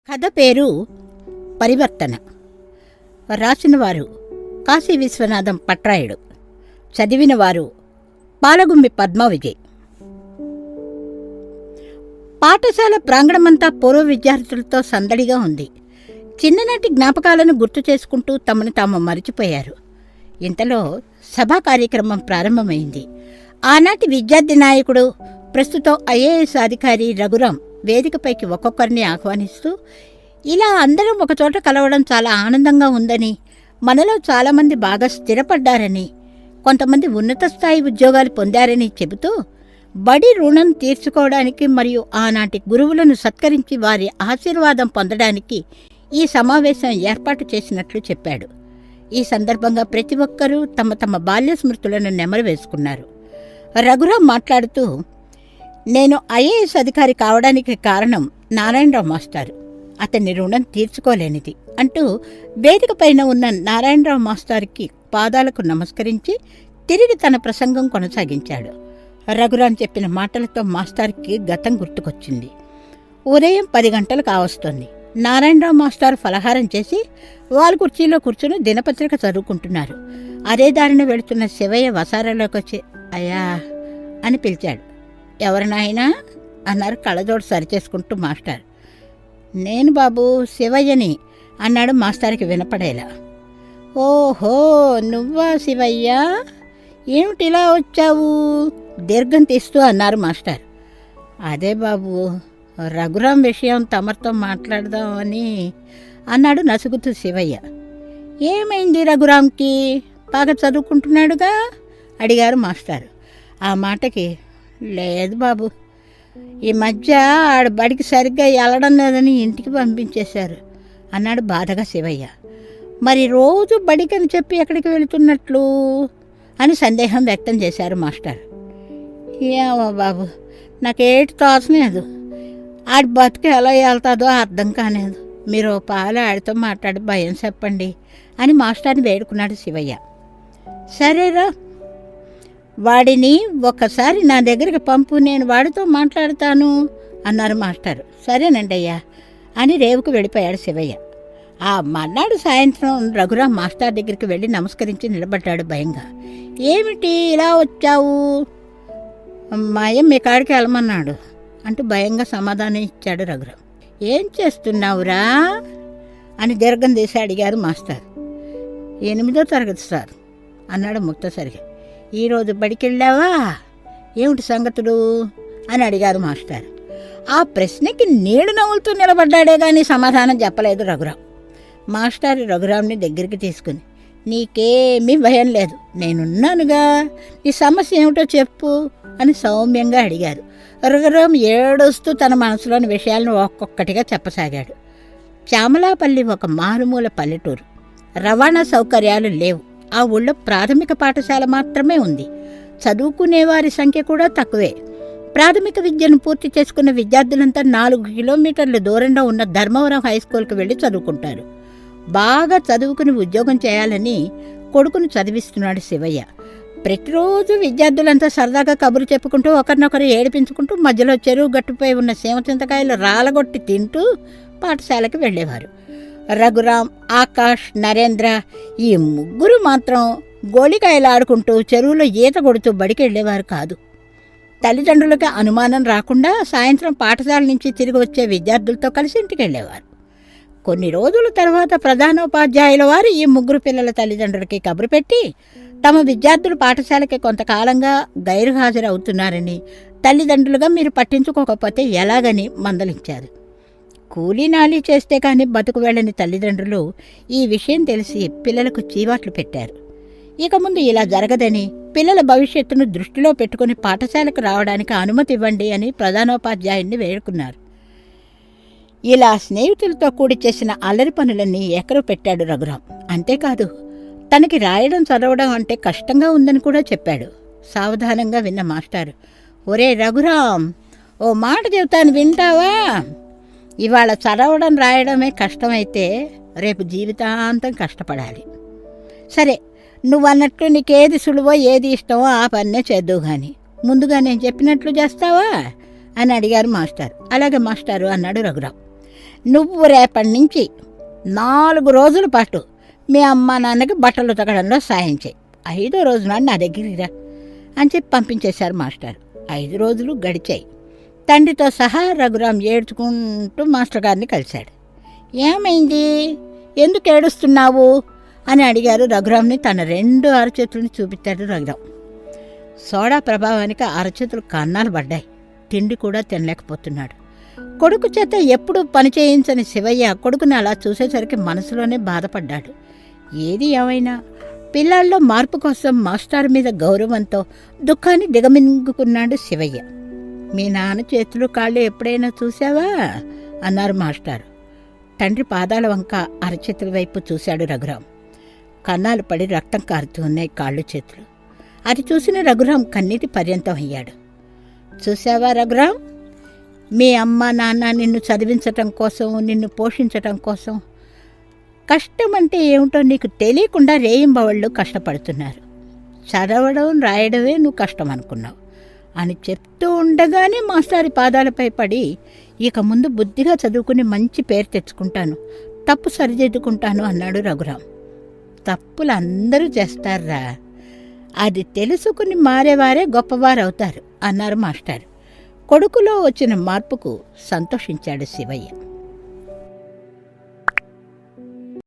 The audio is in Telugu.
కథ పేరు పరివర్తన. రాసినవారు కాశీ విశ్వనాథం పట్రాయుడు. చదివినవారు పాలగుమ్మి పద్మ విజయ్. పాఠశాల ప్రాంగణమంతా పూర్వ విద్యార్థులతో సందడిగా ఉంది. చిన్ననాటి జ్ఞాపకాలను గుర్తు చేసుకుంటూ తమను తాము మరిచిపోయారు. ఇంతలో సభా కార్యక్రమం ప్రారంభమైంది. ఆనాటి విద్యార్థి నాయకుడు, ప్రస్తుతం ఐఏఎస్ అధికారి రఘురాం వేదికపైకి ఒక్కొక్కరిని ఆహ్వానిస్తూ, ఇలా అందరం ఒకచోట కలవడం చాలా ఆనందంగా ఉందని, మనలో చాలామంది బాగా స్థిరపడ్డారని, కొంతమంది ఉన్నత స్థాయి ఉద్యోగాలు పొందారని చెబుతూ, బడి రుణం తీర్చుకోవడానికి మరియు ఆనాటి గురువులను సత్కరించి వారి ఆశీర్వాదం పొందడానికి ఈ సమావేశం ఏర్పాటు చేసినట్లు చెప్పాడు. ఈ సందర్భంగా ప్రతి ఒక్కరూ తమ తమ బాల్య స్మృతులను నెమరు వేసుకున్నారు. రఘురాం మాట్లాడుతూ, నేను ఐఏఎస్ అధికారి కావడానికి కారణం నారాయణరావు మాస్టారు, అతని రుణం తీర్చుకోలేనిది అంటూ వేదిక పైన ఉన్న నారాయణరావు మాస్టార్కి పాదాలకు నమస్కరించి తిరిగి తన ప్రసంగం కొనసాగించాడు. రఘురాం చెప్పిన మాటలతో మాస్టార్కి గతం గుర్తుకొచ్చింది. ఉదయం 10 గంటలు కావస్తోంది. నారాయణరావు మాస్టారు ఫలహారం చేసి వాళ్ళ కుర్చీలో కూర్చుని దినపత్రిక చదువుకుంటున్నారు. అదే దారిన వెళుతున్న శివయ్య వసారాలోకి వచ్చి, అయ్యా అని పిలిచాడు. ఎవరు నాయనా అన్నారు కళ్ళజోడు సరిచేసుకుంటూ మాస్టర్. నేను బాబు శివయ్యని అన్నాడు మాస్టర్కి వినపడేలా. ఓహో, నువ్వా శివయ్య, ఏమిటిలా వచ్చావు దీర్ఘం తీస్తూ అన్నారు మాస్టర్. అదే బాబు, రఘురాం విషయం తమరితో మాట్లాడదామని అన్నాడు నసుగుతూ శివయ్య. ఏమైంది రఘురాంకి, బాగా చదువుకుంటున్నాడుగా అడిగారు మాస్టారు. ఆ మాటకి, లేదు బాబు, ఈ మధ్య ఆడ బడికి సరిగ్గా వెళ్ళడం లేదని ఇంటికి పంపించేశారు అన్నాడు బాధగా శివయ్య. మరి రోజు బడికని చెప్పి ఎక్కడికి వెళుతున్నట్లు అని సందేహం వ్యక్తం చేశారు మాస్టర్. ఏమో బాబు, నాకేటి తోచలేదు, ఆడి బతుకు ఎలా వెళ్తాదో అర్థం కాలేదు, మీరు పాలు ఆడితో మాట్లాడి భయం చెప్పండి అని మాస్టర్ని వేడుకున్నాడు శివయ్య. సరేరా, వాడిని ఒక్కసారి నా దగ్గరికి పంపు, నేను వాడితో మాట్లాడతాను అన్నారు మాస్టారు. సరేనండి అయ్యా అని రేవుకు వెళ్ళిపోయాడు శివయ్య. ఆ మర్నాడు సాయంత్రం రఘురాం మాస్టర్ దగ్గరికి వెళ్ళి నమస్కరించి నిలబడ్డాడు భయంగా. ఏమిటి ఇలా వచ్చావు? మాయం మీ కాడికి వెళ్ళమన్నాడు అంటూ భయంగా సమాధానం ఇచ్చాడు రఘురాం. ఏం చేస్తున్నావురా అని దీర్ఘం తీసి అడిగారు మాస్టర్. 8వ తరగతి సార్ అన్నాడు ముక్తసరిగా. ఈరోజు బడికెళ్ళావా, ఏమిటి సంగతులు అని అడిగారు మాస్టర్. ఆ ప్రశ్నకి నీళ్లు నవ్వులుతూ నిలబడ్డాడే కానీ సమాధానం చెప్పలేదు రఘురాం. మాస్టర్ రఘురాంని దగ్గరికి తీసుకుని, నీకేమీ భయం లేదు, నేనున్నానుగా, నీ సమస్య ఏమిటో చెప్పు అని సౌమ్యంగా అడిగారు. రఘురాం ఏడుస్తూ తన మనసులోని విషయాలను ఒక్కొక్కటిగా చెప్పసాగాడు. చామలాపల్లి ఒక మారుమూల పల్లెటూరు. రవాణా సౌకర్యాలు లేవు. ఆ ఊళ్ళో ప్రాథమిక పాఠశాల మాత్రమే ఉంది. చదువుకునేవారి సంఖ్య కూడా తక్కువే. ప్రాథమిక విద్యను పూర్తి చేసుకున్న విద్యార్థులంతా 4 కిలోమీటర్ల దూరంలో ఉన్న ధర్మవరం హైస్కూల్కి వెళ్ళి చదువుకుంటారు. బాగా చదువుకుని ఉద్యోగం చేయాలని కొడుకును చదివిస్తున్నాడు శివయ్య. ప్రతిరోజు విద్యార్థులంతా సరదాగా కబురు చెప్పుకుంటూ ఒకరినొకరు ఏడిపించుకుంటూ మధ్యలో చెరువు గట్టుపై ఉన్న సీమచింతకాయలు రాలగొట్టి తింటూ పాఠశాలకు వెళ్ళేవారు. రఘురాం, ఆకాష్, నరేంద్ర ఈ ముగ్గురు మాత్రం గోళికాయలు ఆడుకుంటూ చెరువులో ఈత కొడుతూ బడికి వెళ్ళేవారు కాదు. తల్లిదండ్రులకి అనుమానం రాకుండా సాయంత్రం పాఠశాల నుంచి తిరిగి వచ్చే విద్యార్థులతో కలిసి ఇంటికి వెళ్ళేవారు. కొన్ని రోజుల తర్వాత ప్రధానోపాధ్యాయుల వారు ఈ ముగ్గురు పిల్లల తల్లిదండ్రులకి కబురు పెట్టి తమ విద్యార్థులు పాఠశాలకి కొంతకాలంగా గైర్హాజరు అవుతున్నారని, తల్లిదండ్రులుగా మీరు పట్టించుకోకపోతే ఎలాగని మందలించారు. కూలీనాలీ చేస్తే కానీ బతుకు వెళ్ళని తల్లిదండ్రులు ఈ విషయం తెలిసి పిల్లలకు చీవాట్లు పెట్టారు. ఇక ముందు ఇలా జరగదని, పిల్లల భవిష్యత్తును దృష్టిలో పెట్టుకుని పాఠశాలకు రావడానికి అనుమతి ఇవ్వండి అని ప్రధానోపాధ్యాయుడిని వేడుకున్నారు. ఇలా స్నేహితులతో కూడి చేసిన అల్లరి పనులన్నీ ఎకరు పెట్టాడు రఘురాం. అంతేకాదు, తనకి రాయడం చదవడం అంటే కష్టంగా ఉందని కూడా చెప్పాడు. సావధానంగా విన్న మాస్టారు, ఒరే రఘురాం, ఓ మాట చెబుతాను వింటావా? ఇవాళ చదవడం రాయడమే కష్టమైతే రేపు జీవితాంతం కష్టపడాలి. సరే, నువ్వన్నట్లు నీకేది సులువో ఏది ఇష్టమో ఆ పన్నే చేద్దువు కానీ ముందుగా నేను చెప్పినట్లు చేస్తావా అని అడిగారు మాస్టర్. అలాగే మాస్టారు అన్నాడు రఘురాం. నువ్వు రేపటి నుంచి 4 రోజుల పాటు మీ అమ్మ నాన్నకి బట్టలు ఉతకడంలో సాయం చేయి. 5వ రోజు నాడు నా దగ్గరికి రా అని చెప్పి పంపించేశారు మాస్టర్. 5 రోజులు గడిచాయి. తండ్రితో సహా రఘురాం ఏడ్చుకుంటూ మాస్టర్ గారిని కలిశాడు. ఏమైంది, ఎందుకు ఏడుస్తున్నావు అని అడిగారు రఘురాంని. తన 2 అరచేతుల్ని చూపించాడు రఘురాం. సోడా ప్రభావానికి అరచేతులు కన్నాలు పడ్డాయి. తిండి కూడా తినలేకపోతున్నాడు. కొడుకు చేత ఎప్పుడూ పని చేయించని శివయ్య కొడుకుని అలా చూసేసరికి మనసులోనే బాధపడ్డాడు. ఏది ఏమైనా పిల్లల్లో మార్పు కోసం మాస్టర్ మీద గౌరవంతో దుఃఖాన్ని దిగమింగుకున్నాడు శివయ్య. మీ నాన్న చేతులు కాళ్ళు ఎప్పుడైనా చూసావా అన్నారు మాస్టారు. తండ్రి పాదాల వంక అరచేతుల వైపు చూశాడు రఘురాం. కన్నాలు పడి రక్తం కారుతూ ఉన్నాయి కాళ్ళు చేతులు. అది చూసిన రఘురాం కన్నీటి పర్యంతం అయ్యాడు. చూసావా రఘురాం, మీ అమ్మ నాన్న నిన్ను చదివించటం కోసం, నిన్ను పోషించటం కోసం కష్టం అంటే ఏమిటో నీకు తెలియకుండా రేయింబవళ్ళు కష్టపడుతున్నారు. చదవడం రాయడమే నువ్వు కష్టం అనుకున్నావు అని చెప్తూ ఉండగానే మాస్టారి పాదాలపై పడి, ఇక ముందు బుద్ధిగా చదువుకుని మంచి పేరు తెచ్చుకుంటాను, తప్పు సరిదిద్దుకుంటాను అన్నాడు రఘురాం. తప్పులు అందరూ చేస్తారా, అది తెలుసుకుని మారేవారే గొప్పవారవుతారు అన్నారు మాస్టర్. కొడుకులో వచ్చిన మార్పుకు సంతోషించాడు శివయ్య.